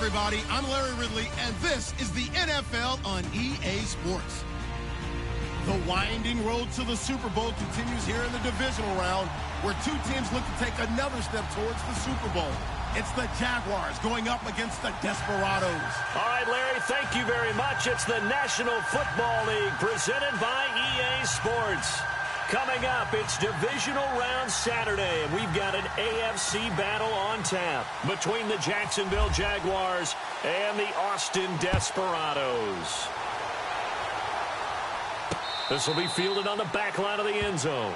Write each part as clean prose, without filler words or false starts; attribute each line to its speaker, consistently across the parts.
Speaker 1: everybody. I'm Larry Ridley, and this is the NFL on EA Sports. The winding road to the Super Bowl continues here in the divisional round, where two teams look to take another step towards the Super Bowl. It's the Jaguars going up against the Desperados.
Speaker 2: All right, Larry, thank you very much. It's the National Football League presented by EA Sports. Coming up, it's Divisional Round Saturday, and we've got an AFC battle on tap between the Jacksonville Jaguars and the Austin Desperados. This will be fielded on the back line of the end zone.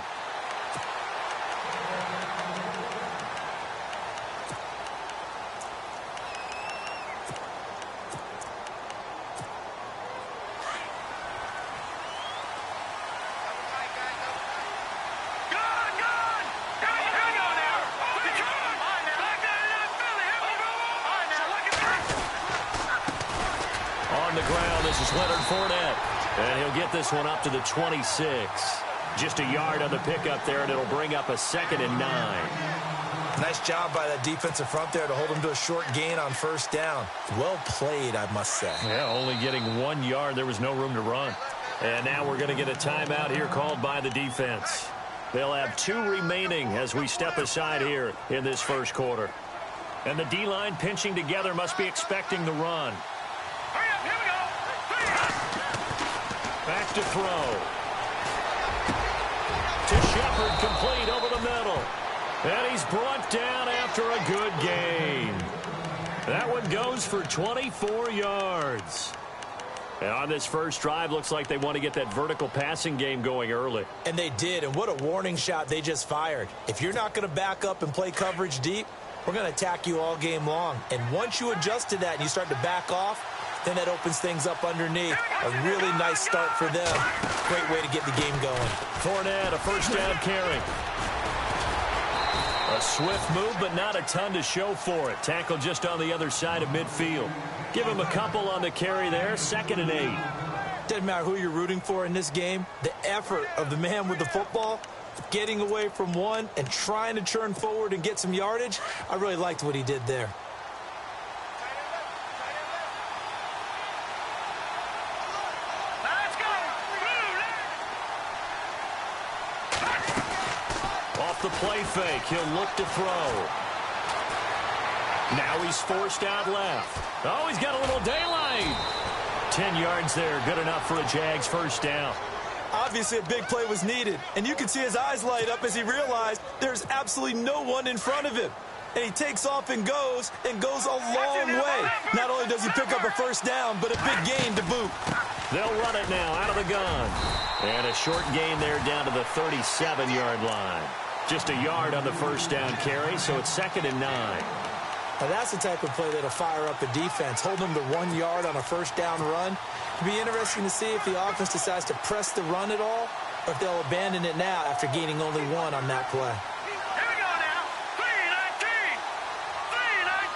Speaker 2: On the ground, this is Leonard Fournette. And he'll get this one up to the 26. Just a yard on the pickup there, and it'll bring up a 2nd and 9.
Speaker 3: Nice job by that defensive front there to hold him to a short gain on first down. Well played, I must say.
Speaker 2: Yeah, only getting 1 yard. There was no room to run. And now we're going to get a timeout here called by the defense. They'll have 2 remaining as we step aside here in this first quarter. And the D-line pinching together must be expecting the run. Back to throw. To Shepard, complete over the middle. And he's brought down after a good gain. That one goes for 24 yards. And on this first drive, looks like they want to get that vertical passing game going early.
Speaker 3: And they did, and what a warning shot they just fired. If you're not going to back up and play coverage deep, we're going to attack you all game long. And once you adjust to that and you start to back off, then that opens things up underneath. A really nice start for them. Great way to get the game going.
Speaker 2: Fournette, a first down carry. A swift move, but not a ton to show for it. Tackle just on the other side of midfield. Give him a couple on the carry there. 2nd and 8.
Speaker 3: Doesn't matter who you're rooting for in this game. The effort of the man with the football, getting away from one and trying to turn forward and get some yardage, I really liked what he did there.
Speaker 2: The play fake. He'll look to throw. Now he's forced out left. Oh, he's got a little daylight. 10 yards there. Good enough for a Jags first down.
Speaker 3: Obviously, a big play was needed, and you can see his eyes light up as he realized there's absolutely no one in front of him. And he takes off and goes a long way. Not only does he pick up a first down, but a big gain to boot.
Speaker 2: They'll run it now out of the gun. And a short gain there down to the 37-yard line. Just a yard on the first down carry, so it's 2nd and 9.
Speaker 3: Now that's the type of play that'll fire up a defense. Hold them to 1 yard on a first down run. It'll be interesting to see if the offense decides to press the run at all, or if they'll abandon it now after gaining only 1 on that play.
Speaker 4: Here we go now. 3-19. 3-19.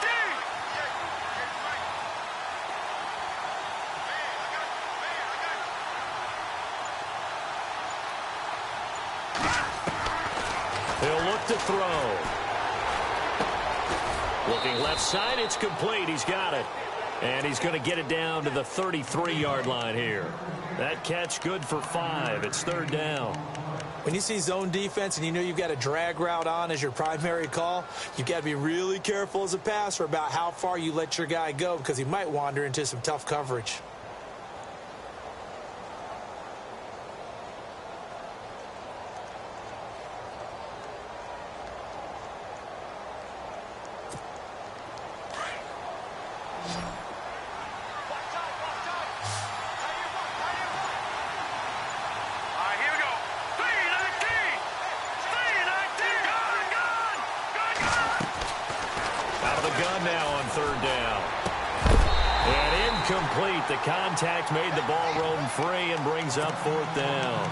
Speaker 2: He'll look to throw. Looking left side, it's complete. He's got it. And he's going to get it down to the 33-yard line here. That catch good for 5. It's 3rd down.
Speaker 3: When you see zone defense and you know you've got a drag route on as your primary call, you've got to be really careful as a passer about how far you let your guy go because he might wander into some tough coverage.
Speaker 2: The contact made the ball roam free and brings up 4th down.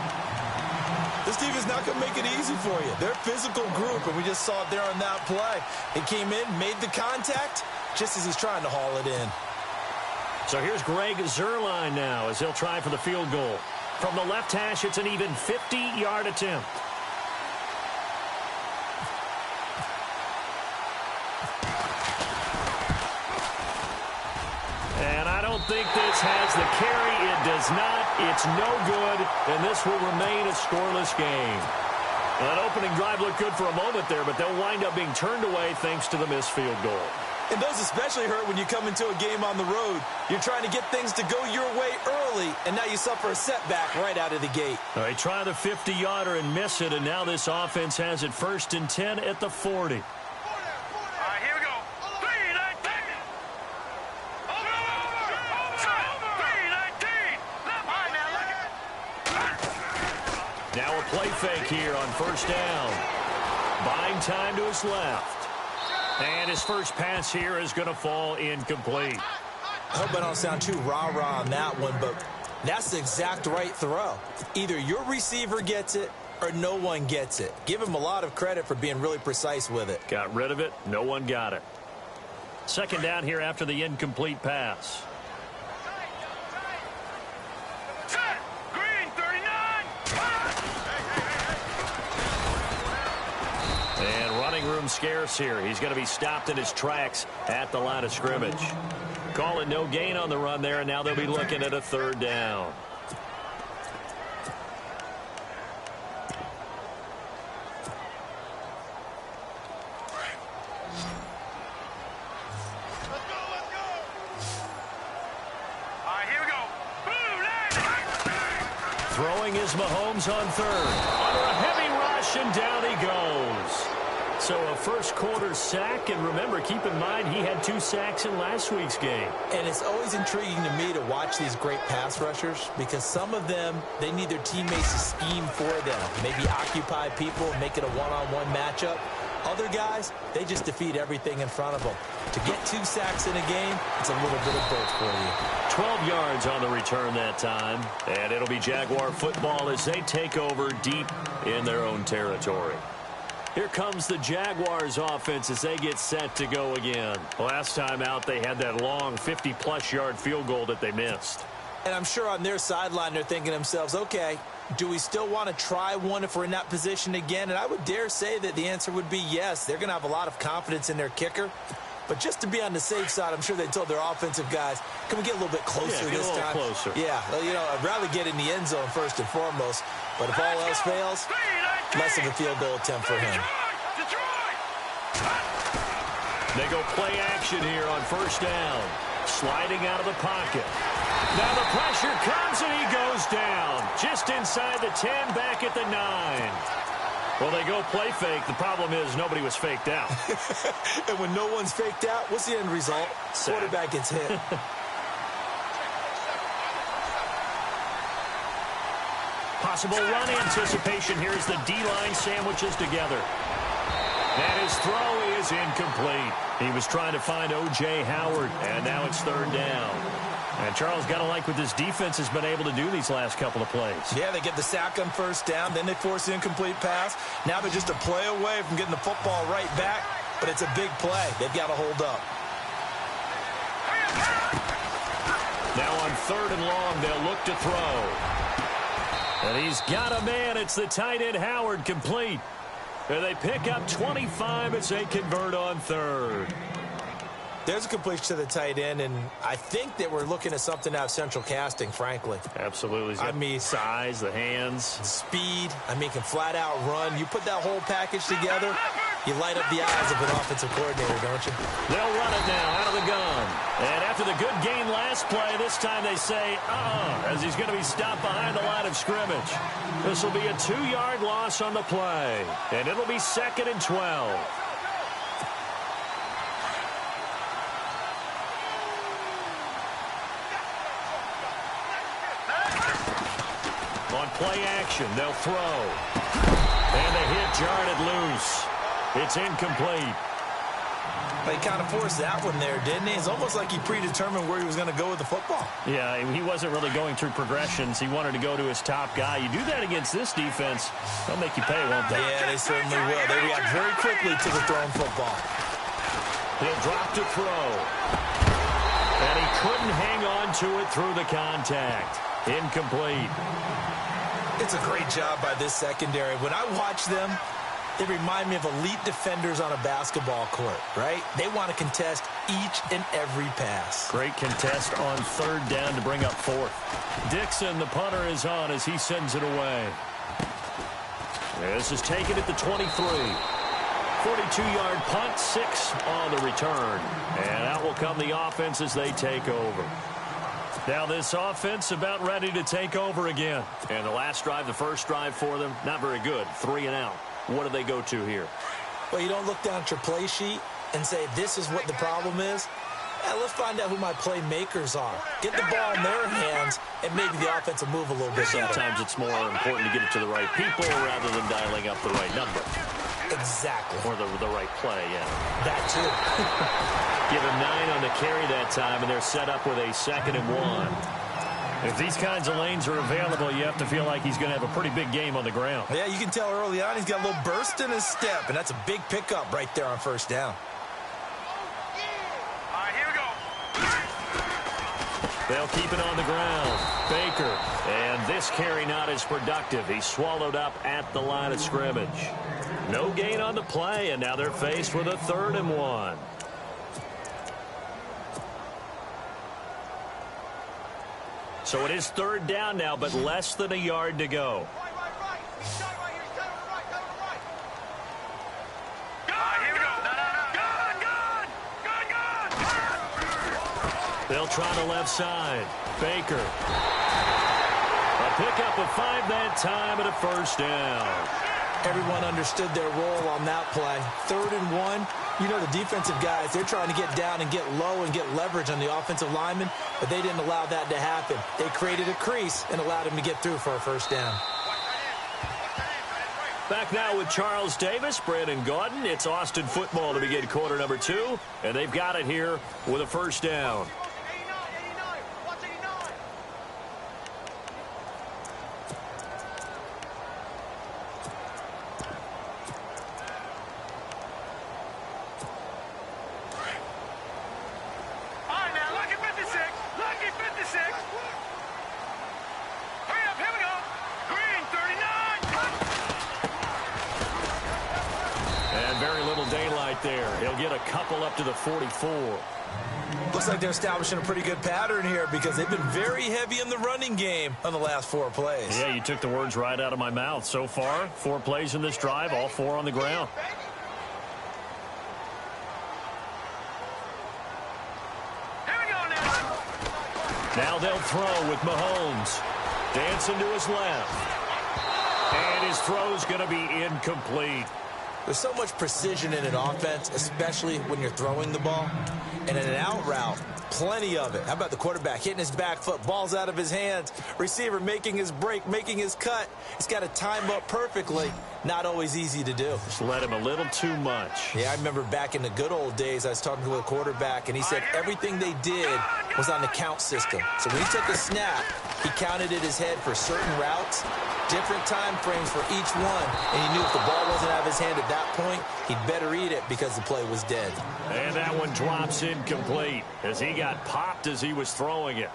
Speaker 3: This defense is not going to make it easy for you. They're a physical group, and we just saw it there on that play. He came in, made the contact, just as he's trying to haul it in.
Speaker 2: So here's Greg Zuerlein now as he'll try for the field goal. From the left hash, it's an even 50-yard attempt. think this has the carry. It does not. It's no good, and this will remain a scoreless game. That opening drive looked good for a moment there, but they'll wind up being turned away thanks to the missed field goal.
Speaker 3: And those especially hurt when you come into a game on the road. You're trying to get things to go your way early, and now you suffer a setback right out of the gate.
Speaker 2: They try the 50-yarder and miss it, and now this offense has it 1st and 10 at the 40. Now a play fake here on 1st down. Buying time to his left. And his first pass here is going to fall incomplete.
Speaker 3: I hope I don't sound too rah-rah on that one, but that's the exact right throw. Either your receiver gets it or no one gets it. Give him a lot of credit for being really precise with it.
Speaker 2: Got rid of it. No one got it. 2nd down here after the incomplete pass. Room scarce here. He's going to be stopped in his tracks at the line of scrimmage. Call it no gain on the run there, and now they'll be looking at a 3rd down. Throwing is Mahomes on 3rd. Under a heavy rush, and down he goes. So a first quarter sack, and remember, keep in mind he had 2 sacks in last week's game.
Speaker 3: And it's always intriguing to me to watch these great pass rushers because some of them, they need their teammates to scheme for them, maybe occupy people and make it a one-on-one matchup. Other guys, they just defeat everything in front of them. To get 2 sacks in a game, it's a little bit of both for you.
Speaker 2: 12 yards on the return that time, and it'll be Jaguar football as they take over deep in their own territory. Here comes the Jaguars offense as they get set to go again. Last time out, they had that long 50-plus yard field goal that they missed.
Speaker 3: And I'm sure on their sideline, they're thinking to themselves, okay, do we still want to try one if we're in that position again? And I would dare say that the answer would be yes. They're going to have a lot of confidence in their kicker. But just to be on the safe side, I'm sure they told their offensive guys, can we get a little bit closer this time?
Speaker 2: Closer.
Speaker 3: Yeah, well, you know, I'd rather get in the end zone first and foremost. But if all else fails, less of a field goal attempt for him.
Speaker 2: They go play action here on 1st down. Sliding out of the pocket. Now the pressure comes and he goes down. Just inside the 10, back at the 9. Well, they go play fake. The problem is nobody was faked out.
Speaker 3: And when no one's faked out, what's the end result?
Speaker 2: Sack.
Speaker 3: Quarterback gets hit.
Speaker 2: Possible run anticipation here as the D-line sandwiches together. And his throw is incomplete. He was trying to find O.J. Howard, and now it's 3rd down. And Charles, got to like what this defense has been able to do these last couple of plays.
Speaker 3: Yeah, they get the sack on 1st down, then they force the incomplete pass. Now they're just a play away from getting the football right back, but it's a big play. They've got to hold up.
Speaker 2: Now on 3rd and long, they'll look to throw. And he's got a man. It's the tight end Howard, complete. And they pick up 25 as they convert on 3rd.
Speaker 3: There's a completion to the tight end, and I think that we're looking at something out of central casting, frankly.
Speaker 2: Absolutely. I mean, size, the hands.
Speaker 3: Speed. I mean, can flat out run. You put that whole package together, you light up the eyes of an offensive coordinator, don't you?
Speaker 2: They'll run it now out of the gun. And after the good gain last play, this time they say, as he's going to be stopped behind the line of scrimmage. This will be a 2-yard loss on the play. And it'll be 2nd and 12. On play action, they'll throw. And the hit jarred it loose. It's incomplete.
Speaker 3: He kind of forced that one there, didn't he? It's almost like he predetermined where he was going to go with the football.
Speaker 2: Yeah, he wasn't really going through progressions. He wanted to go to his top guy. You do that against this defense, they'll make you pay, won't they?
Speaker 3: Yeah, they certainly will. They react very quickly to the thrown football.
Speaker 2: He'll drop to throw. And he couldn't hang on to it through the contact. Incomplete.
Speaker 3: It's a great job by this secondary. When I watch them, They remind me of elite defenders on a basketball court, right? They want to contest each and every pass.
Speaker 2: Great contest on third down to bring up fourth. Dixon, the punter, is on as he sends it away. This is taken at the 23. 42-yard punt, 6 on the return. And out will come the offense as they take over. Now this offense about ready to take over again. And the last drive, the first drive for them, not very good. 3 and out. What do they go to here?
Speaker 3: Well, you don't look down at your play sheet and say, this is what the problem is. Let's find out who my playmakers are. Get the ball in their hands, and maybe the offense will move a little bit better.
Speaker 2: Sometimes it's more important to get it to the right people rather than dialing up the right number.
Speaker 3: Exactly.
Speaker 2: Or the right play, yeah.
Speaker 3: That too.
Speaker 2: Give him 9 on the carry that time, and they're set up with a 2nd and 1. If these kinds of lanes are available, you have to feel like he's going to have a pretty big game on the ground.
Speaker 3: Yeah, you can tell early on he's got a little burst in his step, and that's a big pickup right there on first down.
Speaker 4: All right, here we go.
Speaker 2: They'll keep it on the ground. Baker, and this carry not as productive. He's swallowed up at the line of scrimmage. No gain on the play, and now they're faced with a 3rd and 1. So it is 3rd down now, but less than a yard to go.
Speaker 4: Right. Shot right here. Stand on the right. Gun, here we go. Gun.
Speaker 2: They'll try the left side. Baker. A pickup of 5 that time and a first down.
Speaker 3: Everyone understood their role on that play. 3rd and 1. You know the defensive guys, they're trying to get down and get low and get leverage on the offensive lineman, but they didn't allow that to happen. They created a crease and allowed him to get through for a first down.
Speaker 2: Back now with Charles Davis, Brandon Gaudin. It's Austin football to begin quarter number 2, and they've got it here with a first down. There. He'll get a couple up to the 44.
Speaker 3: Looks like they're establishing a pretty good pattern here because they've been very heavy in the running game on the last 4 plays.
Speaker 2: Yeah, you took the words right out of my mouth. So far, 4 plays in this drive, all 4 on the ground.
Speaker 4: Here we go now.
Speaker 2: Now they'll throw with Mahomes. Dancing to his left. And his throw's going to be incomplete.
Speaker 3: There's so much precision in an offense, especially when you're throwing the ball. And in an out route, plenty of it. How about the quarterback hitting his back foot, ball's out of his hands, receiver making his break, making his cut. He's got to time up perfectly. Not always easy to do.
Speaker 2: Just let him a little too much.
Speaker 3: Yeah, I remember back in the good old days, I was talking to a quarterback, and he said everything they did was on the count system. So when he took a snap, he counted in his head for certain routes, different time frames for each one, and he knew if the ball wasn't out of his hand at that point, he'd better eat it because the play was dead.
Speaker 2: And that one drops incomplete as he got popped as he was throwing it.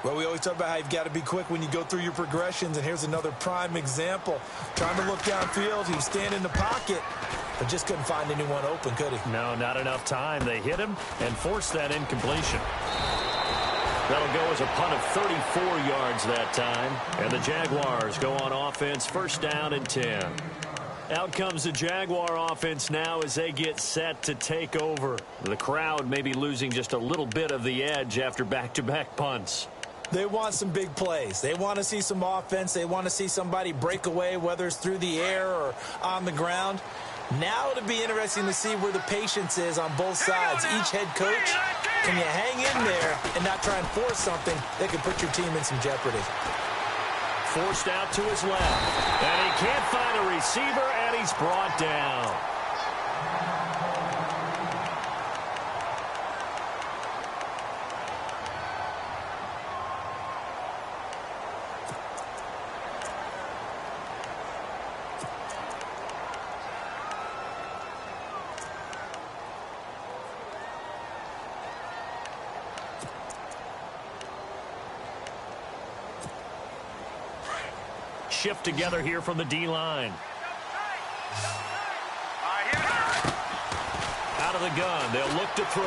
Speaker 3: Well, we always talk about how you've got to be quick when you go through your progressions, and here's another prime example. Trying to look downfield, he was standing in the pocket, but just couldn't find anyone open, could he?
Speaker 2: No, not enough time. They hit him and forced that incompletion. That'll go as a punt of 34 yards that time, and the Jaguars go on offense, first down and 10. Out comes the Jaguar offense now as they get set to take over. The crowd may be losing just a little bit of the edge after back-to-back punts.
Speaker 3: They want some big plays. They want to see some offense. They want to see somebody break away, whether it's through the air or on the ground. Now it'll be interesting to see where the patience is on both sides. Each head coach, can you hang in there and not try and force something that could put your team in some jeopardy?
Speaker 2: Forced out to his left. And he can't find a receiver, and he's brought down. Shift together here from the D-line. of the gun. They'll look to throw.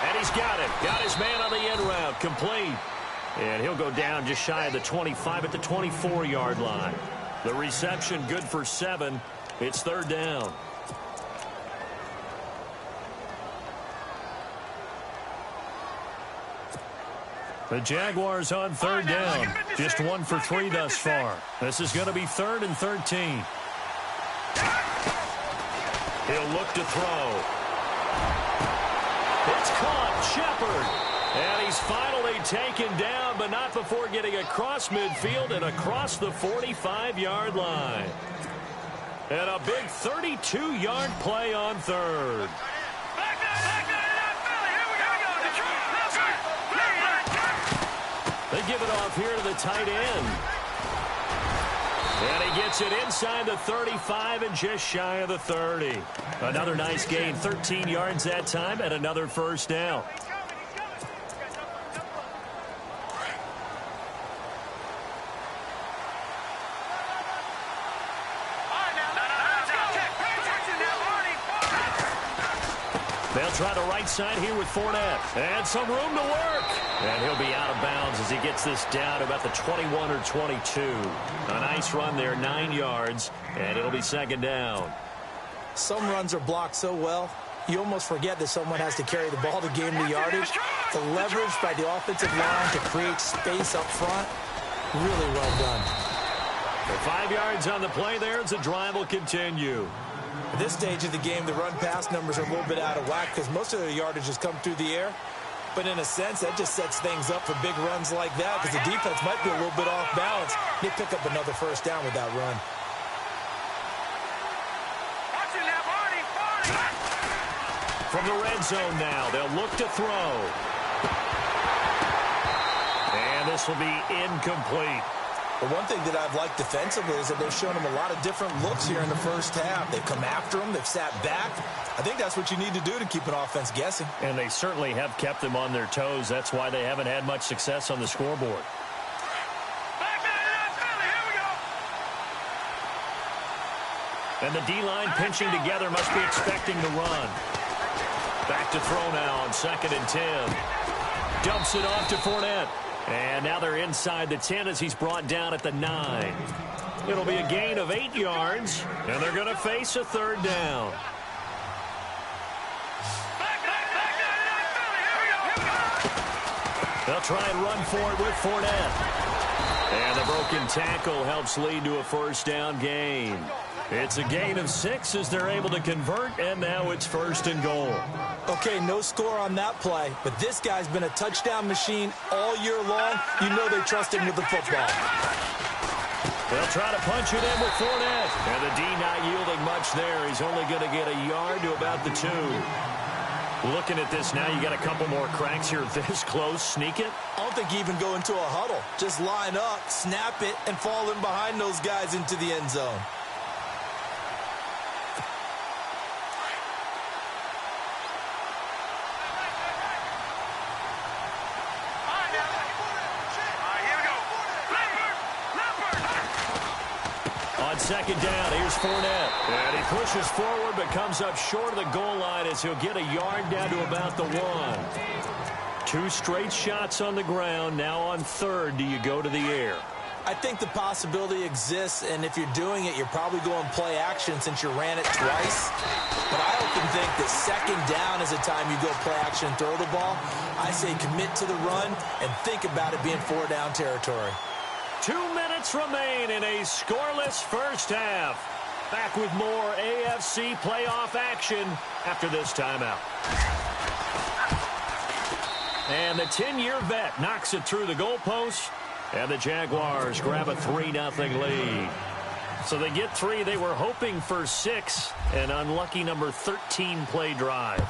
Speaker 2: And he's got it. Got his man on the end route. Complete. And he'll go down just shy of the 25 at the 24-yard line. The reception good for 7. It's third down. The Jaguars on third down. Just 1 for 3 thus far. This is going to be 3rd and 13. He'll look to throw. It's caught. Shepard. And he's finally taken down, but not before getting across midfield and across the 45-yard line. And a big 32-yard play on third. They give it off here to the tight end. And he gets it inside the 35 and just shy of the 30. Another nice gain, 13 yards that time, and another first down. They'll try the right side here with Fournette. And some room to work. And he'll be out of bounds as he gets this down to about the 21 or 22. A nice run there, 9 yards. And it'll be second down.
Speaker 3: Some runs are blocked so well, you almost forget that someone has to carry the ball to gain the yardage. The leverage by the offensive line to create space up front, really well done.
Speaker 2: For 5 yards on the play there as the drive will continue.
Speaker 3: At this stage of the game, the run-pass numbers are a little bit out of whack because most of their yardage has come through the air. But in a sense, that just sets things up for big runs like that because the defense might be a little bit off balance. They pick up another first down with that run.
Speaker 2: From the red zone now, they'll look to throw. And this will be incomplete.
Speaker 3: But one thing that I've liked defensively is that they've shown him a lot of different looks here in the first half. They've come after him. They've sat back. I think that's what you need to do to keep an offense guessing.
Speaker 2: And they certainly have kept them on their toes. That's why they haven't had much success on the scoreboard. And the D-line pinching together must be expecting to run. Back to throw now on 2nd and 10. Dumps it off to Fournette. And now they're inside the 10 as he's brought down at the 9. It'll be a gain of 8 yards, and they're going to face a third down. They'll try and run for it with Fournette. And the broken tackle helps lead to a first down gain. It's a gain of 6 as they're able to convert, and now it's 1st and goal.
Speaker 3: Okay, no score on that play, but this guy's been a touchdown machine all year long. You know they trust him with the football.
Speaker 2: They'll try to punch it in with Fournette. And the D not yielding much there. He's only going to get a yard to about the 2. Looking at this now, you got a couple more cracks here this close. Sneak it.
Speaker 3: I don't think you even go into a huddle. Just line up, snap it, and fall in behind those guys into the end zone.
Speaker 2: Second down, here's Fournette. And he pushes forward but comes up short of the goal line as he'll get a yard down to about the 1. 2 straight shots on the ground. Now on 3rd, do you go to the air?
Speaker 3: I think the possibility exists, and if you're doing it, you're probably going play action since you ran it twice. But I often think that 2nd down is a time you go play action and throw the ball. I say commit to the run and think about it being 4-down territory.
Speaker 2: 2 minutes remain in a scoreless first half. Back with more AFC playoff action after this timeout. And the 10-year vet knocks it through the goalpost, and the Jaguars grab a 3-0 lead. So they get 3. They were hoping for 6, an unlucky number 13 play drive.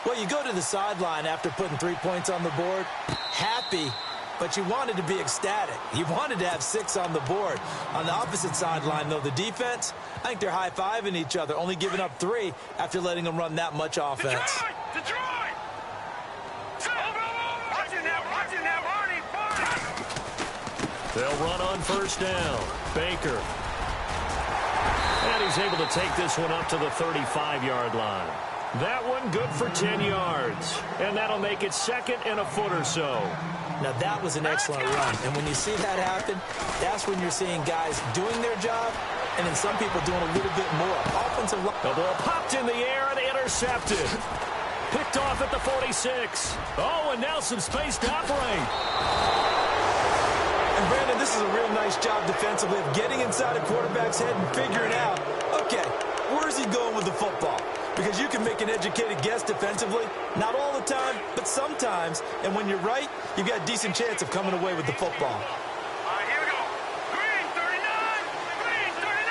Speaker 3: Well, you go to the sideline after putting 3 points on the board, happy, but you wanted to be ecstatic. You wanted to have 6 on the board. On the opposite sideline, though, the defense, I think they're high-fiving each other, only giving up 3 after letting them run that much offense.
Speaker 4: Detroit!
Speaker 2: They'll run on first down. Baker. And he's able to take this one up to the 35-yard line. That one good for 10 yards. And that'll make it second and a foot or so.
Speaker 3: Now, that was an excellent run. And when you see that happen, that's when you're seeing guys doing their job and then some people doing a little bit more. Offensive line.
Speaker 2: The ball popped in the air and intercepted. Picked off at the 46. Oh, and now some space to operate.
Speaker 3: And, Brandon, this is a real nice job defensively of getting inside a quarterback's head and figuring out, okay, where's he going with the football? Because you can make an educated guess defensively. Not all the time, but sometimes. And when you're right, you've got a decent chance of coming away with the football.
Speaker 4: All right, here we go. Green 39. Green 39.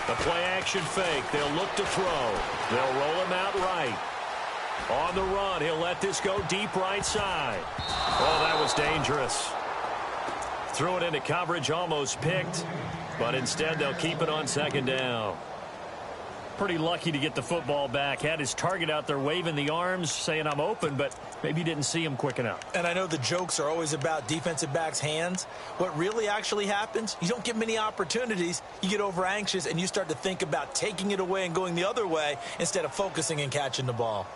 Speaker 2: The play-action fake. They'll look to throw. They'll roll him out right. On the run, he'll let this go deep right side. Oh, that was dangerous. Threw it into coverage, almost picked. But instead, they'll keep it on second down. Pretty lucky to get the football back. Had his target out there waving the arms, saying I'm open, but maybe didn't see him quick enough.
Speaker 3: And I know the jokes are always about defensive backs' hands. What really actually happens, you don't get many opportunities. You get over anxious, and you start to think about taking it away and going the other way instead of focusing and catching the ball.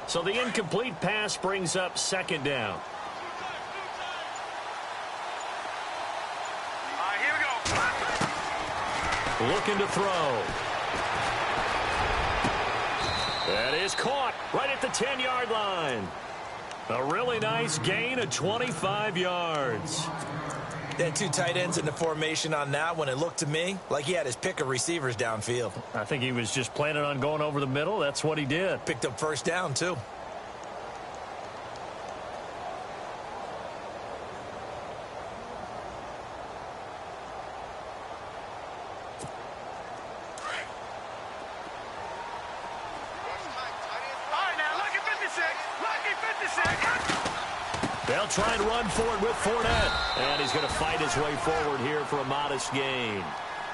Speaker 2: So the incomplete pass brings up second down. Looking to throw. That is caught right at the 10-yard line. A really nice gain of 25 yards.
Speaker 3: They had two tight ends in the formation on that one. It looked to me like he had his pick of receivers downfield.
Speaker 2: I think he was just planning on going over the middle. That's what he did.
Speaker 3: Picked up first down, too.
Speaker 2: They'll try and run for it with Fournette. And he's going to fight his way forward here for a modest gain.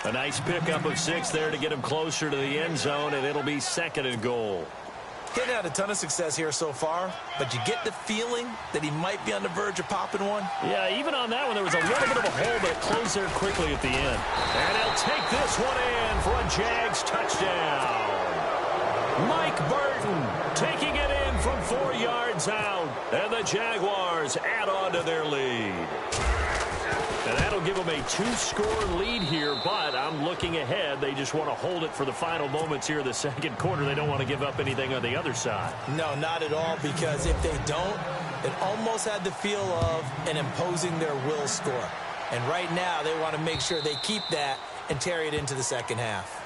Speaker 2: A nice pickup of 6 there to get him closer to the end zone, and it'll be second and goal.
Speaker 3: He hadn't had a ton of success here so far, but you get the feeling that he might be on the verge of popping one.
Speaker 2: Yeah, even on that one, there was a little bit of a hole, but it closed there quickly at the end. And he'll take this one in for a Jags touchdown. Mike Burton taking it in from 4 yards out. And the Jaguars add on to their lead. And that'll give them a 2-score lead here, but I'm looking ahead. They just want to hold it for the final moments here in the second quarter. They don't want to give up anything on the other side.
Speaker 3: No, not at all, because if they don't, it almost had the feel of an imposing their will score. And right now, they want to make sure they keep that and carry it into the second half.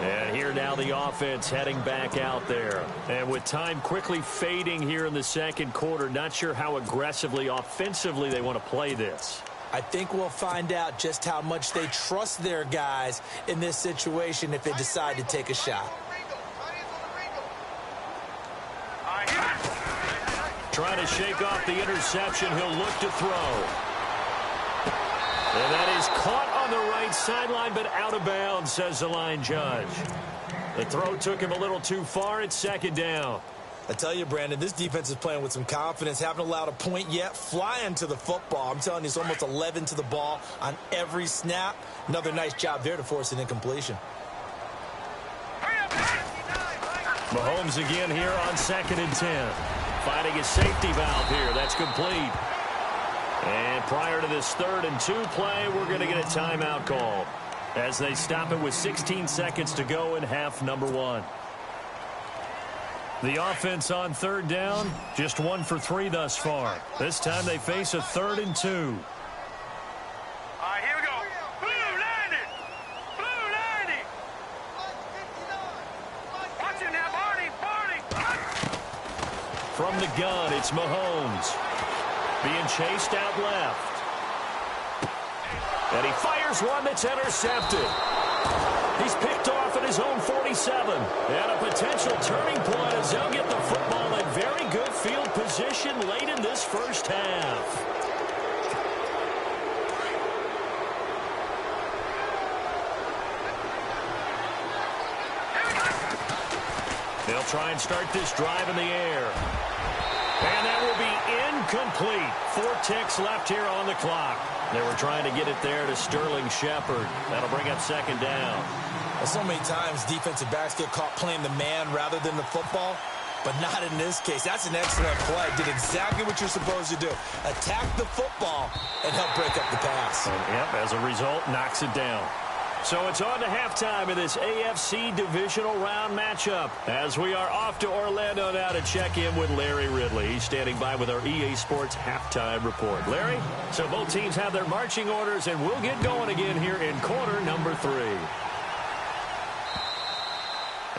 Speaker 2: And here now the offense heading back out there. And with time quickly fading here in the second quarter, not sure how aggressively, offensively they want to play this.
Speaker 3: I think we'll find out just how much they trust their guys in this situation if they decide to take a shot.
Speaker 2: Trying to shake off the interception. He'll look to throw. And that is caught on the right sideline, but out of bounds, says the line judge. The throw took him a little too far. It's second down.
Speaker 3: I tell you, Brandon, this defense is playing with some confidence. Haven't allowed a point yet. Flying to the football. I'm telling you, it's almost 11 to the ball on every snap. Another nice job there to force an incompletion.
Speaker 2: Mahomes again here on 2nd and 10. Finding his safety valve here. That's complete. And prior to this 3rd and 2 play, we're going to get a timeout call as they stop it with 16 seconds to go in half number 1. The offense on 3rd down, just 1 for 3 thus far. This time they face a 3rd and 2.
Speaker 4: All right, here we go. Blue 90. Blue 90. Watch it now, Barney.
Speaker 2: From the gun, it's Mahomes. Being chased out left. And he fires one that's intercepted. He's picked off at his own 47. And a potential turning point as they'll get the football in very good field position late in this first half. They'll try and start this drive in the air. And that will be incomplete. 4 ticks left here on the clock. They were trying to get it there to Sterling Shepard. That'll bring up second down.
Speaker 3: Well, so many times defensive backs get caught playing the man rather than the football, but not in this case. That's an excellent play. Did exactly what you're supposed to do. Attack the football and help break up the pass.
Speaker 2: And, yep, as a result, knocks it down. So it's on to halftime in this AFC divisional round matchup as we are off to Orlando now to check in with Larry Ridley. He's standing by with our EA Sports halftime report. Larry, so both teams have their marching orders, and we'll get going again here in quarter number 3.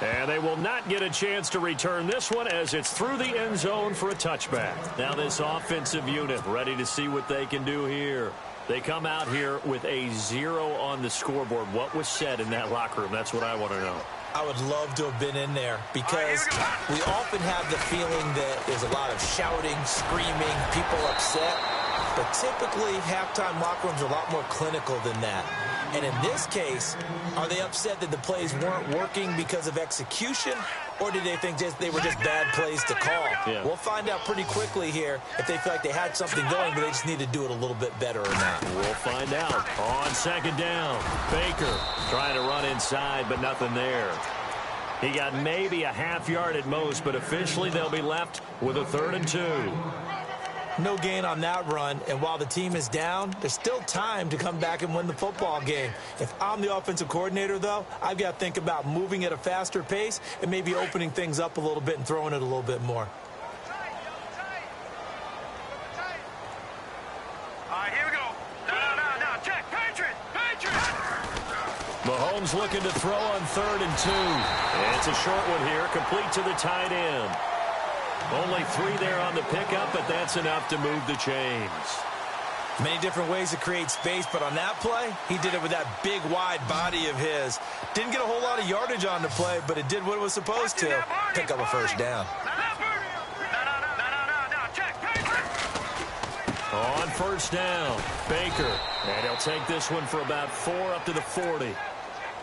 Speaker 2: And they will not get a chance to return this one as it's through the end zone for a touchback. Now this offensive unit ready to see what they can do here. They come out here with a 0 on the scoreboard. What was said in that locker room? That's what I want to know.
Speaker 3: I would love to have been in there because we often have the feeling that there's a lot of shouting, screaming, people upset. But typically, halftime locker rooms are a lot more clinical than that. And in this case, are they upset that the plays weren't working because of execution, or did they think they were just bad plays to call?
Speaker 2: Yeah.
Speaker 3: We'll find out pretty quickly here if they feel like they had something going, but they just need to do it a little bit better or not.
Speaker 2: We'll find out. On second down, Baker trying to run inside, but nothing there. He got maybe a half yard at most, but officially they'll be left with a 3rd and 2.
Speaker 3: No gain on that run, and while the team is down, there's still time to come back and win the football game. If I'm the offensive coordinator, though, I've got to think about moving at a faster pace and maybe opening things up a little bit and throwing it a little bit more.
Speaker 4: All right, here we go. No. Check. Patriot.
Speaker 2: Mahomes looking to throw on 3rd and 2. And it's a short one here, complete to the tight end. Only 3 there on the pickup, but that's enough to move the chains.
Speaker 3: Many different ways to create space, but on that play, he did it with that big, wide body of his. Didn't get a whole lot of yardage on the play, but it did what it was supposed to. Pick up a first down.
Speaker 2: On first down, Baker. And he'll take this one for about 4 up to the 40.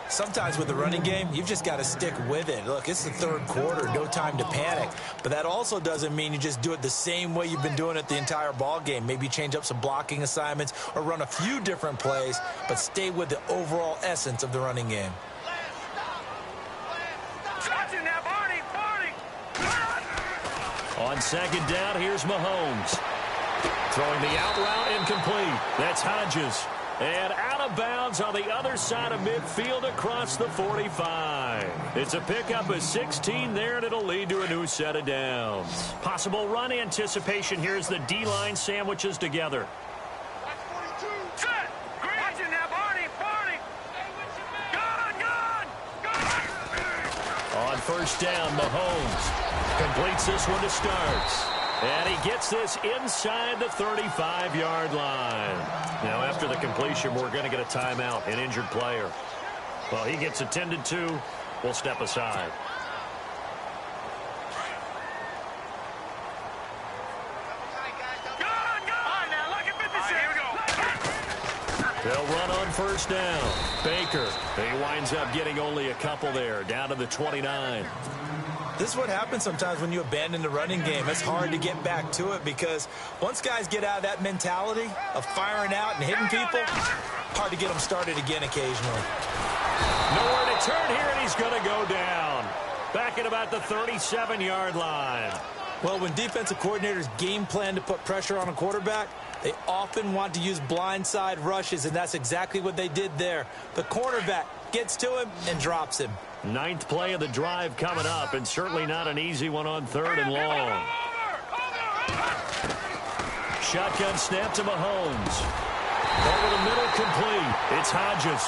Speaker 3: Sometimes with the running game, you've just got to stick with it. Look, it's the 3rd quarter, no time to panic. But that also doesn't mean you just do it the same way you've been doing it the entire ball game. Maybe change up some blocking assignments or run a few different plays, but stay with the overall essence of the running game.
Speaker 2: On second down, here's Mahomes. Throwing the out route incomplete. That's Hodges. And out of bounds on the other side of midfield across the 45. It's a pickup of 16 there, and it'll lead to a new set of downs. Possible run anticipation here as the D-line sandwiches together. On first down, Mahomes completes this one to start. And he gets this inside the 35-yard line. Now, after the completion, we're going to get a timeout, an injured player. Well, he gets attended to. We'll step aside. They'll run on first down. Baker, he winds up getting only a couple there, down to the 29.
Speaker 3: This is what happens sometimes when you abandon the running game. It's hard to get back to it because once guys get out of that mentality of firing out and hitting people, hard to get them started again occasionally.
Speaker 2: Nowhere to turn here, and he's going to go down. Back at about the 37-yard line.
Speaker 3: Well, when defensive coordinators game plan to put pressure on a quarterback, they often want to use blindside rushes, and that's exactly what they did there. The cornerback gets to him and drops him.
Speaker 2: 9th play of the drive coming up, and certainly not an easy one on 3rd and long. Shotgun snap to Mahomes. Over the middle, complete. It's Hodges.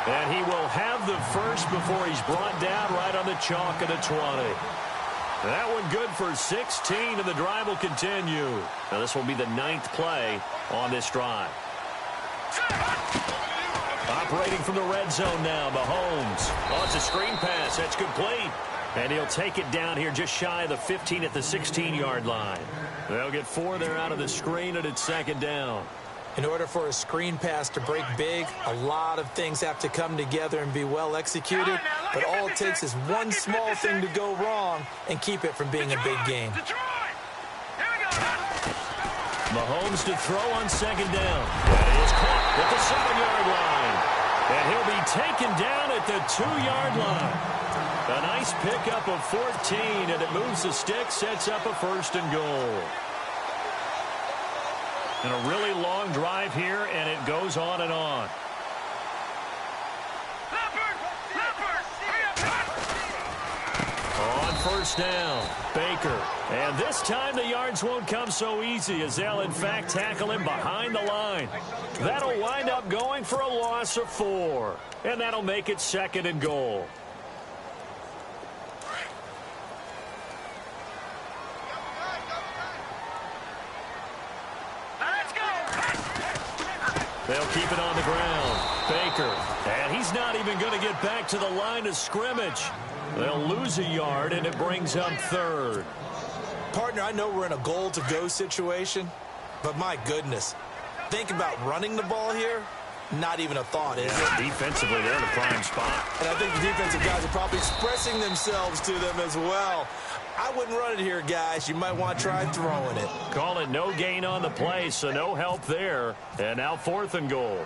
Speaker 2: And he will have the first before he's brought down right on the chalk of the 20. That one good for 16, and the drive will continue. Now this will be the 9th play on this drive. Operating from the red zone now, Mahomes. Oh, it's a screen pass. That's complete. And he'll take it down here just shy of the 15 at the 16-yard line. They'll get 4 there out of the screen, and it's second down.
Speaker 3: In order for a screen pass to break big, a lot of things have to come together and be well executed. But all it takes is one small thing to go wrong and keep it from being a big game.
Speaker 2: Mahomes to throw on second down. That is caught at the 7-yard line. And he'll be taken down at the 2-yard line. A nice pickup of 14, and it moves the stick, sets up a first and goal. And a really long drive here, and it goes on and on. On first down, Baker. And this time the yards won't come so easy as they'll, in fact, tackle him behind the line. That'll wind up going for a loss of 4. And that'll make it second and goal. They'll keep it on the ground. Baker. And he's not even going to get back to the line of scrimmage. They'll lose a yard, and it brings up third.
Speaker 3: Partner, I know we're in a goal-to-go situation, but my goodness. Think about running the ball here. Not even a thought, is it?
Speaker 2: Defensively, they're in a prime spot.
Speaker 3: And I think the defensive guys are probably expressing themselves to them as well. I wouldn't run it here, guys. You might want to try throwing it.
Speaker 2: Call it no gain on the play, so no help there. And now fourth and goal.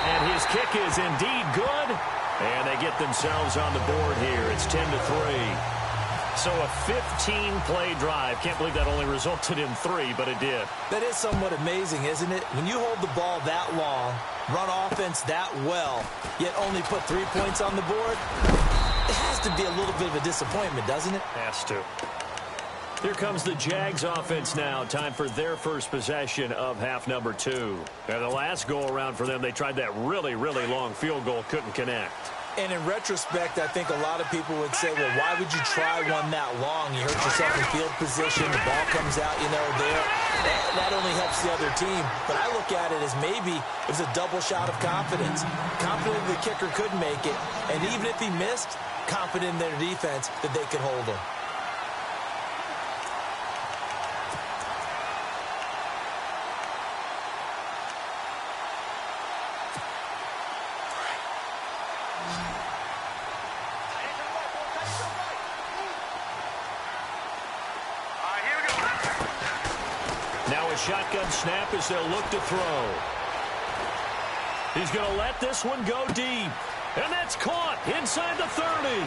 Speaker 2: And his kick is indeed good. And they get themselves on the board here. It's 10-3. So a 15-play drive. Can't believe that only resulted in 3, but it did.
Speaker 3: That is somewhat amazing, isn't it? When you hold the ball that long, run offense that well, yet only put 3 points on the board, it has to be a little bit of a disappointment, doesn't it?
Speaker 2: Has to. Here comes the Jags offense now. Time for their first possession of half number 2. And the last go-around for them, they tried that really, really long field goal, couldn't connect.
Speaker 3: And in retrospect, I think a lot of people would say, well, why would you try one that long? You hurt yourself in field position, the ball comes out, there. That only helps the other team. But I look at it as maybe it was a double shot of confidence. Confident the kicker could make it. And even if he missed, confident in their defense that they could hold him.
Speaker 2: Shotgun snap as they'll look to throw. He's going to let this one go deep. And that's caught inside the 30.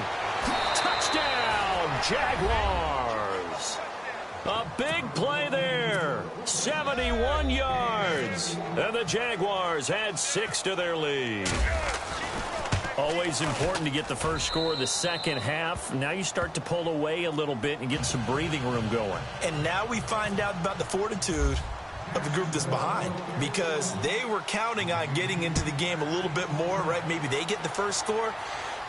Speaker 2: Touchdown, Jaguars. A big play there. 71 yards. And the Jaguars add 6 to their lead. Always important to get the first score of the second half. Now you start to pull away a little bit and get some breathing room going.
Speaker 3: And now we find out about the fortitude of the group that's behind, because they were counting on getting into the game a little bit more, right? Maybe they get the first score.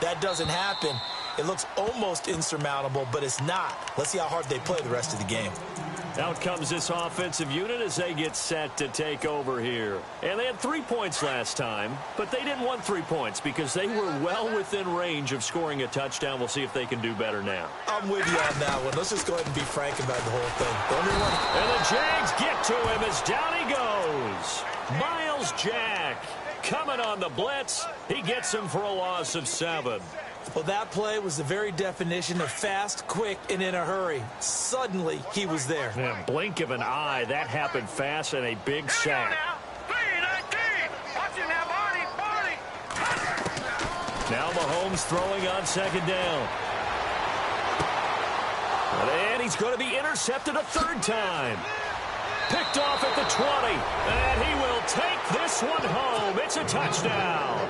Speaker 3: That doesn't happen. It looks almost insurmountable, but it's not. Let's see how hard they play the rest of the game.
Speaker 2: Out comes this offensive unit as they get set to take over here. And they had 3 points last time, but they didn't want 3 points because they were well within range of scoring a touchdown. We'll see if they can do better now.
Speaker 3: I'm with you on that one. Let's just go ahead and be frank about the whole thing.
Speaker 2: And the Jags get to him as down he goes. Miles Jack coming on the blitz. He gets him for a loss of 7.
Speaker 3: Well, that play was the very definition of fast, quick, and in a hurry. Suddenly, he was there.
Speaker 2: Yeah, blink of an eye. That happened fast and a big sack. Now Mahomes throwing on second down. And he's going to be intercepted a third time. Picked off at the 20. And he will take this one home. It's a touchdown.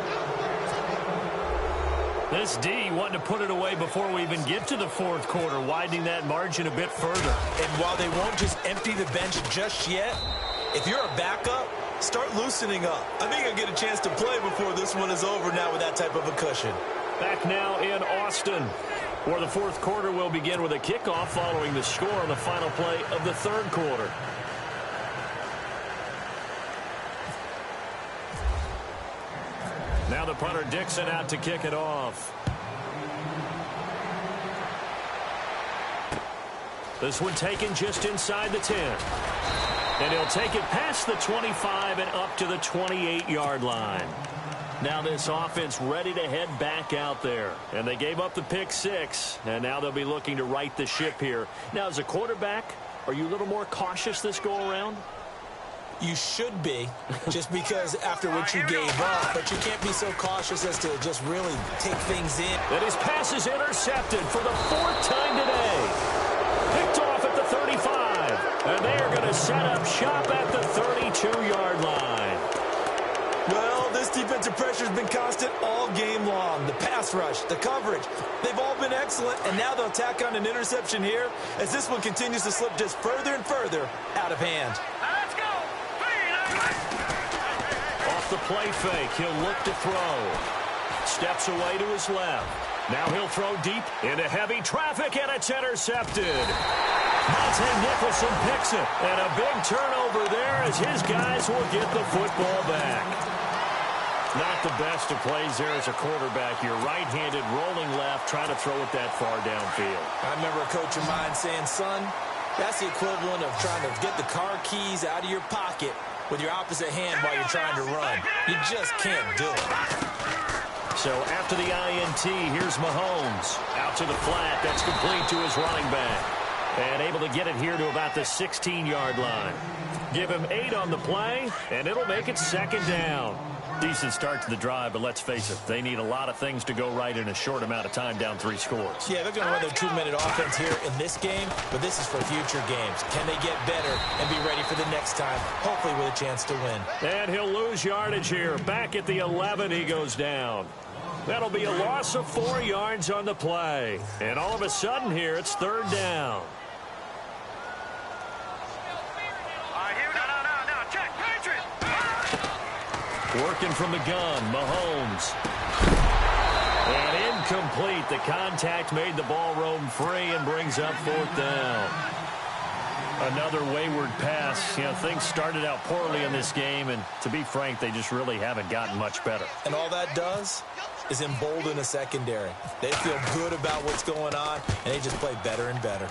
Speaker 2: This D wanting to put it away before we even get to the fourth quarter, widening that margin a bit further.
Speaker 3: And while they won't just empty the bench just yet, if you're a backup, start loosening up. I think I'll get a chance to play before this one is over now with that type of a cushion.
Speaker 2: Back now in Austin, where the fourth quarter will begin with a kickoff following the score on the final play of the third quarter. Now the punter Dixon out to kick it off. This one taken just inside the 10. And he'll take it past the 25 and up to the 28-yard line. Now this offense ready to head back out there. And they gave up the pick 6, and now they'll be looking to right the ship here. Now, as a quarterback, are you a little more cautious this go-around?
Speaker 3: You should be, just because after what you gave up, but you can't be so cautious as to just really take things in.
Speaker 2: And his pass is intercepted for the 4th time today. Picked off at the 35, and they are going to set up shop at the 32-yard line.
Speaker 3: Well, this defensive pressure has been constant all game long. The pass rush, the coverage, they've all been excellent, and now they'll tack on an interception here as this one continues to slip just further and further out of hand.
Speaker 4: Let's go.
Speaker 2: Off the play fake, he'll look to throw. Steps away to his left. Now he'll throw deep into heavy traffic, and it's intercepted. Monte Nicholson picks it, and a big turnover there as his guys will get the football back. Not the best of plays there as a quarterback. You're right-handed, rolling left, trying to throw it that far downfield.
Speaker 3: I remember a coach of mine saying, son, that's the equivalent of trying to get the car keys out of your pocket with your opposite hand while you're trying to run. You just can't do it.
Speaker 2: So after the INT, here's Mahomes. Out to the flat. That's complete to his running back. And able to get it here to about the 16-yard line. Give him 8 on the play, and it'll make it 2nd down. Decent start to the drive, but let's face it, they need a lot of things to go right in a short amount of time, down 3 scores.
Speaker 3: Yeah, they're going to run their 2-minute offense here in this game, but this is for future games. Can they get better and be ready for the next time, hopefully with a chance to win?
Speaker 2: And he'll lose yardage here. Back at the 11, he goes down. That'll be a loss of 4 yards on the play. And all of a sudden here, it's 3rd down. Working from the gun, Mahomes. And incomplete. The contact made the ball roam free and brings up 4th down. Another wayward pass. You know, things started out poorly in this game, and to be frank, they just really haven't gotten much better.
Speaker 3: And all that does is embolden a secondary. They feel good about what's going on, and they just play better and better.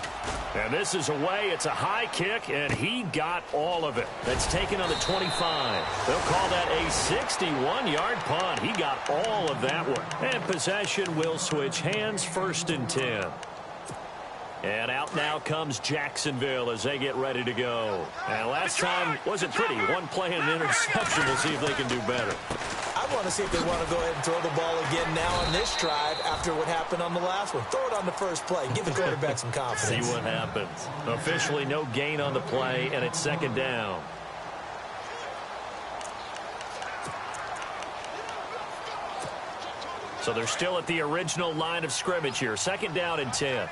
Speaker 2: And this is away. It's a high kick, and he got all of it. That's taken on the 25. They'll call that a 61-yard punt. He got all of that one. And possession will switch hands, 1st and 10. And out now comes Jacksonville as they get ready to go. And last time wasn't pretty. 1 play and an interception. We'll see if they can do better.
Speaker 3: I want to see if they want to go ahead and throw the ball again now on this drive after what happened on the last one. Throw it on the first play. Give the quarterback some confidence.
Speaker 2: See what happens. Officially no gain on the play, and it's 2nd down. So they're still at the original line of scrimmage here. 2nd down and 10.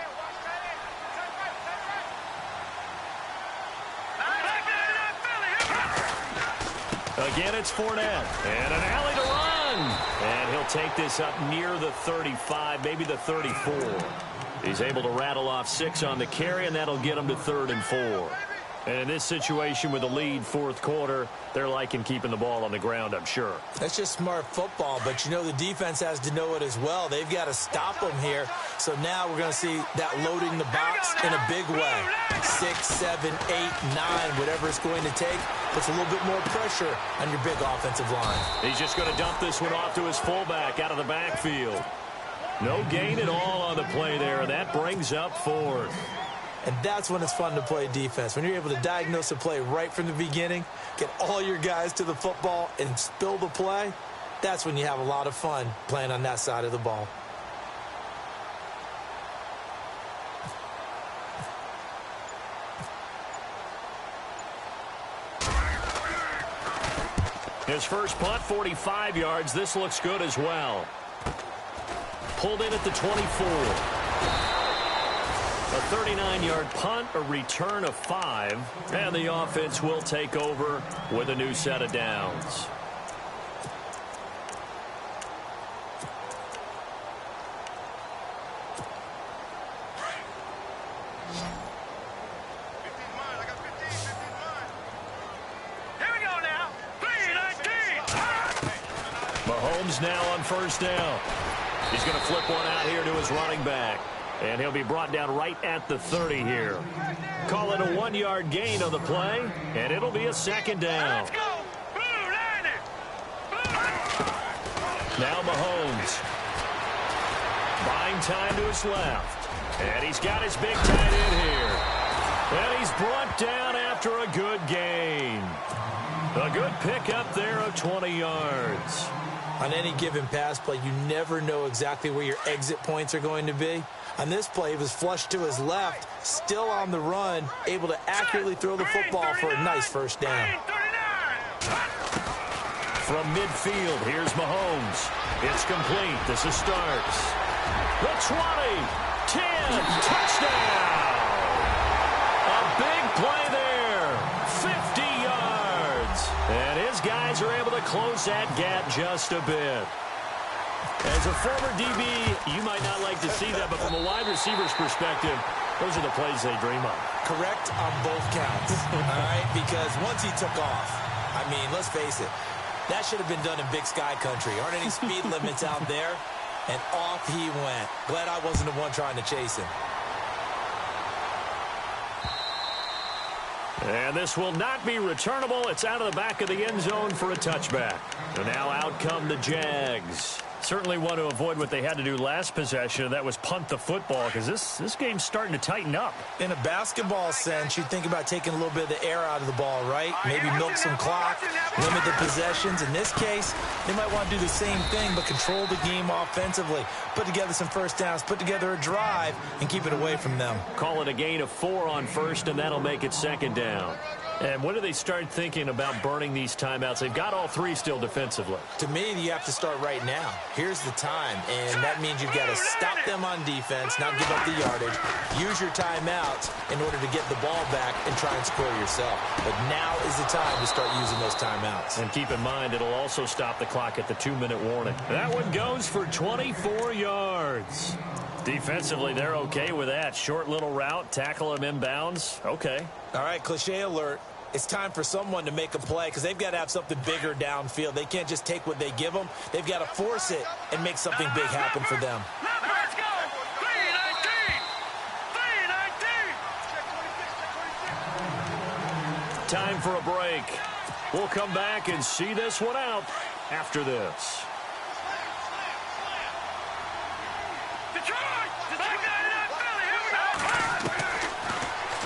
Speaker 2: Again, it's Fournette. And an alley to run. And he'll take this up near the 35, maybe the 34. He's able to rattle off 6 on the carry, and that'll get him to 3rd and 4. And in this situation with a lead 4th quarter, they're liking keeping the ball on the ground, I'm sure.
Speaker 3: That's just smart football, but you know the defense has to know it as well. They've got to stop them here. So now we're going to see that loading the box in a big way. 6, 7, 8, 9, whatever it's going to take, puts a little bit more pressure on your big offensive line.
Speaker 2: He's just going to dump this one off to his fullback out of the backfield. No gain at all on the play there. That brings up 4th.
Speaker 3: And that's when it's fun to play defense. When you're able to diagnose a play right from the beginning, get all your guys to the football and spill the play, that's when you have a lot of fun playing on that side of the ball.
Speaker 2: His first punt, 45 yards. This looks good as well. Pulled in at the 24. A 39-yard punt, a return of 5, and the offense will take over with a new set of downs. Mahomes now on 1st down. He's going to flip one out here to his running back. And he'll be brought down right at the 30 here. Call it a 1-yard gain on the play, and it'll be a second down.
Speaker 4: Let's go. Blue, line it.
Speaker 2: Now Mahomes. Buying time to his left. And he's got his big tight end here. And he's brought down after a good gain. A good pickup there of 20 yards.
Speaker 3: On any given pass play, you never know exactly where your exit points are going to be. On this play, he was flushed to his left, still on the run, able to accurately throw the football for a nice first down.
Speaker 2: From midfield, here's Mahomes. It's complete. This is Starks. The 20, 10, touchdown. A big play there, 50 yards. And his guys are able to close that gap just a bit. As a former DB, you might not like to see that, but from a wide receiver's perspective, those are the plays they dream of.
Speaker 3: Correct on both counts, all right? Because once he took off, I mean, let's face it, that should have been done in Big Sky Country. Aren't any speed limits out there? And off he went. Glad I wasn't the one trying to chase him.
Speaker 2: And this will not be returnable. It's out of the back of the end zone for a touchback. And now out come the Jags. Certainly want to avoid what they had to do last possession. That was punt the football, because this game's starting to tighten up.
Speaker 3: In a basketball sense, you think about taking a little bit of the air out of the ball, right? Maybe milk some clock, limit the possessions. In this case, they might want to do the same thing, but control the game offensively. Put together some first downs, put together a drive, and keep it away from them.
Speaker 2: Call it a gain of 4 on first, and that'll make it second down. And when do they start thinking about burning these timeouts? They've got all 3 still defensively.
Speaker 3: To me, you have to start right now. Here's the time, and that means you've got to stop them on defense, not give up the yardage, use your timeouts in order to get the ball back and try and score yourself. But now is the time to start using those timeouts. And
Speaker 2: keep in mind, it'll also stop the clock at the 2-minute warning. That one goes for 24 yards. Defensively, they're okay with that. Short little route, tackle him inbounds. Okay.
Speaker 3: All right, cliche alert. It's time for someone to make a play because they've got to have something bigger downfield. They can't just take what they give them. They've got to force it and make something big happen for them.
Speaker 4: Let's go. 3-19.
Speaker 2: Time for a break. We'll come back and see this one out after this.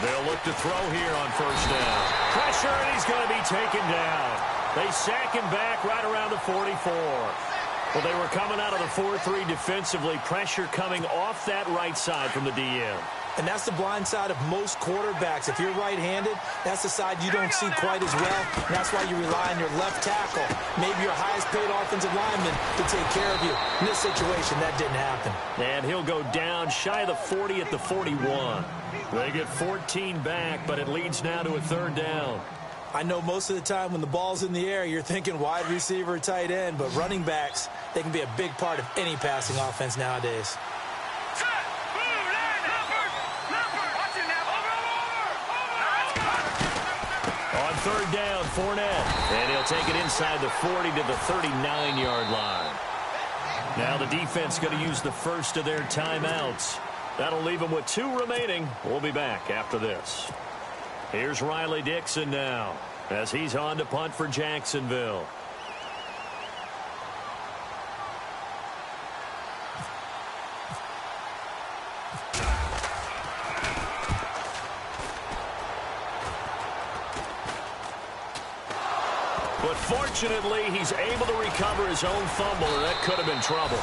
Speaker 2: They'll look to throw here on first down. Pressure, and he's going to be taken down. They sack him back right around the 44. Well, they were coming out of the 4-3 defensively. Pressure coming off that right side from the DM.
Speaker 3: And that's the blind side of most quarterbacks. If you're right-handed, that's the side you don't see quite as well. And that's why you rely on your left tackle, maybe your highest-paid offensive lineman, to take care of you. In this situation, that didn't happen.
Speaker 2: And he'll go down shy of the 40 at the 41. They get 14 back, but it leads now to a third down.
Speaker 3: I know most of the time when the ball's in the air, you're thinking wide receiver, tight end, but running backs, they can be a big part of any passing offense nowadays.
Speaker 2: On third down, Fournette. And he'll take it inside the 40 to the 39-yard line. Now the defense going to use the first of their timeouts. That'll leave them with 2 remaining. We'll be back after this. Here's Riley Dixon now as he's on to punt for Jacksonville. But fortunately, he's able to recover his own fumble, and that could have been trouble.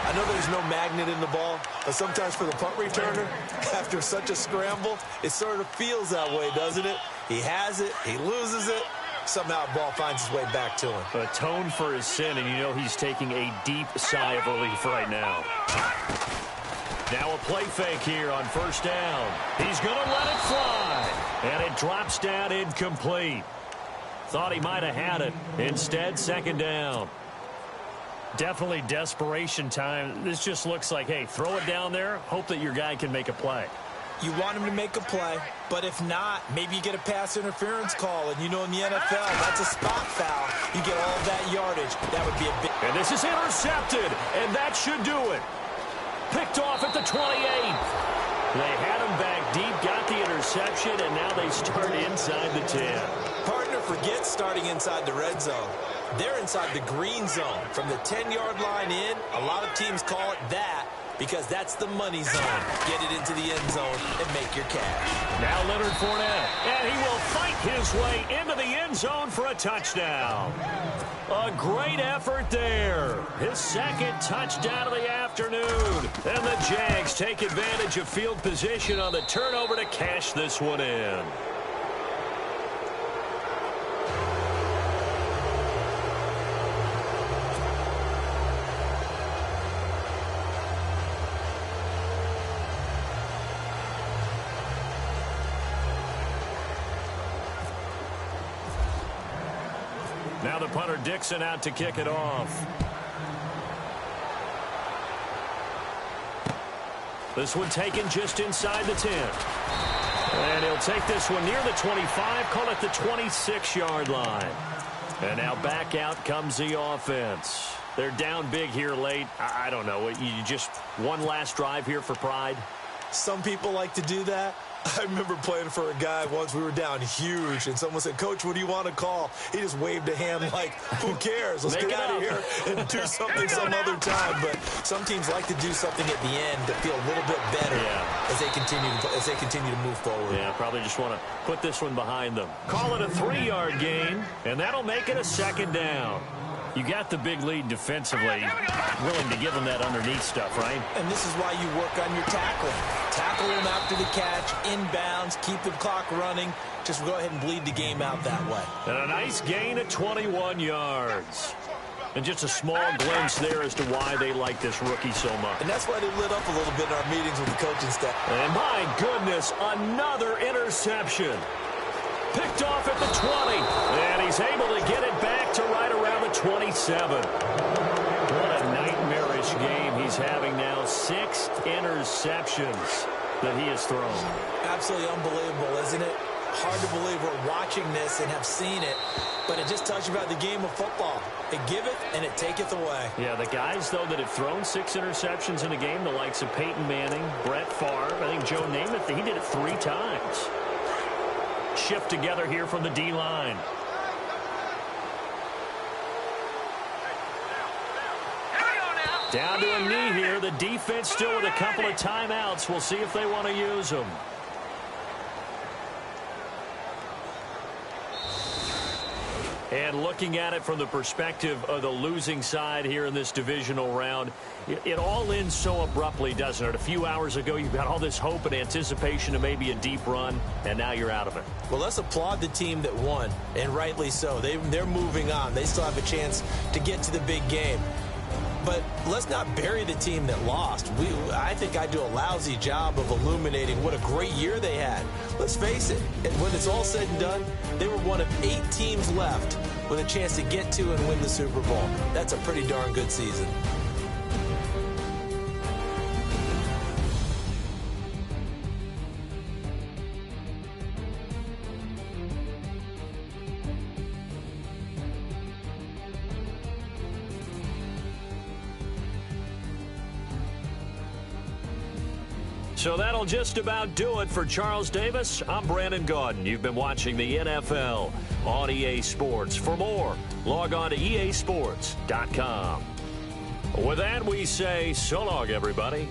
Speaker 3: I know there's no magnet in the ball, but sometimes for the punt returner, after such a scramble, it sort of feels that way, doesn't it? He has it, he loses it, somehow the ball finds its way back to him.
Speaker 2: Atone for his sin, and you know he's taking a deep sigh of relief right now. Now a play fake here on first down. He's going to let it fly, and it drops down incomplete. Thought he might have had it. Instead, second down. Definitely desperation time. This just looks like, hey, throw it down there, hope that your guy can make a play.
Speaker 3: You want him to make a play, but if not, maybe you get a pass interference call, and you know in the NFL, that's a spot foul. You get all of that yardage. That would be a big...
Speaker 2: And this is intercepted, and that should do it. Picked off at the 28. They had him back deep, got the interception, and now they start inside the 10.
Speaker 3: Partner forgets starting inside the red zone. They're inside the green zone. From the 10-yard line in, a lot of teams call it that because that's the money zone. Get it into the end zone and make your cash.
Speaker 2: Now Leonard Fournette, and he will fight his way into the end zone for a touchdown. A great effort there. His second touchdown of the afternoon. And the Jags take advantage of field position on the turnover to cash this one in. Now the punter Dixon out to kick it off. This one taken just inside the 10. And he'll take this one near the 25, call it the 26-yard line. And now back out comes the offense. They're down big here late. I don't know. You just one last drive here for pride?
Speaker 3: Some people like to do that. I remember playing for a guy once. We were down huge, and someone said, "Coach, what do you want to call?" He just waved a hand like, who cares? Let's get out of here and do something some other time. But some teams like to do something at the end to feel a little bit better as they continue to move forward.
Speaker 2: Yeah, probably just want to put this one behind them. Call it a 3-yard gain, and that'll make it a second down. You got the big lead defensively, willing to give them that underneath stuff, right?
Speaker 3: And this is why you work on your tackling. Tackle them after the catch, inbounds, keep the clock running. Just go ahead and bleed the game out that way.
Speaker 2: And a nice gain of 21 yards. And just a small glimpse there as to why they like this rookie so much.
Speaker 3: And that's why they lit up a little bit in our meetings with the coaching staff.
Speaker 2: And my goodness, another interception. Picked off at the 20, and he's able to get it back to right around the 27. What a nightmarish game he's having now. 6 interceptions that he has thrown.
Speaker 3: Absolutely unbelievable, isn't it? Hard to believe we're watching this and have seen it, but it just tells you about the game of football. It giveth and it taketh away.
Speaker 2: Yeah, the guys, though, that have thrown 6 interceptions in a game, the likes of Peyton Manning, Brett Favre, I think Joe Namath, he did it 3 times. Shift together here from the D-line. Down to a knee here. The defense still with a couple of timeouts. We'll see if they want to use them. And looking at it from the perspective of the losing side here in this divisional round, it all ends so abruptly, doesn't it? A few hours ago, you've got all this hope and anticipation of maybe a deep run, and now you're out of it.
Speaker 3: Well, let's applaud the team that won, and rightly so. They're moving on. They still have a chance to get to the big game. But let's not bury the team that lost. I think I do a lousy job of illuminating what a great year they had. Let's face it, and when it's all said and done, they were one of 8 teams left with a chance to get to and win the Super Bowl. That's a pretty darn good season.
Speaker 2: So that'll just about do it for Charles Davis. I'm Brandon Gaudin. You've been watching the NFL on EA Sports. For more, log on to easports.com. With that, we say so long, everybody.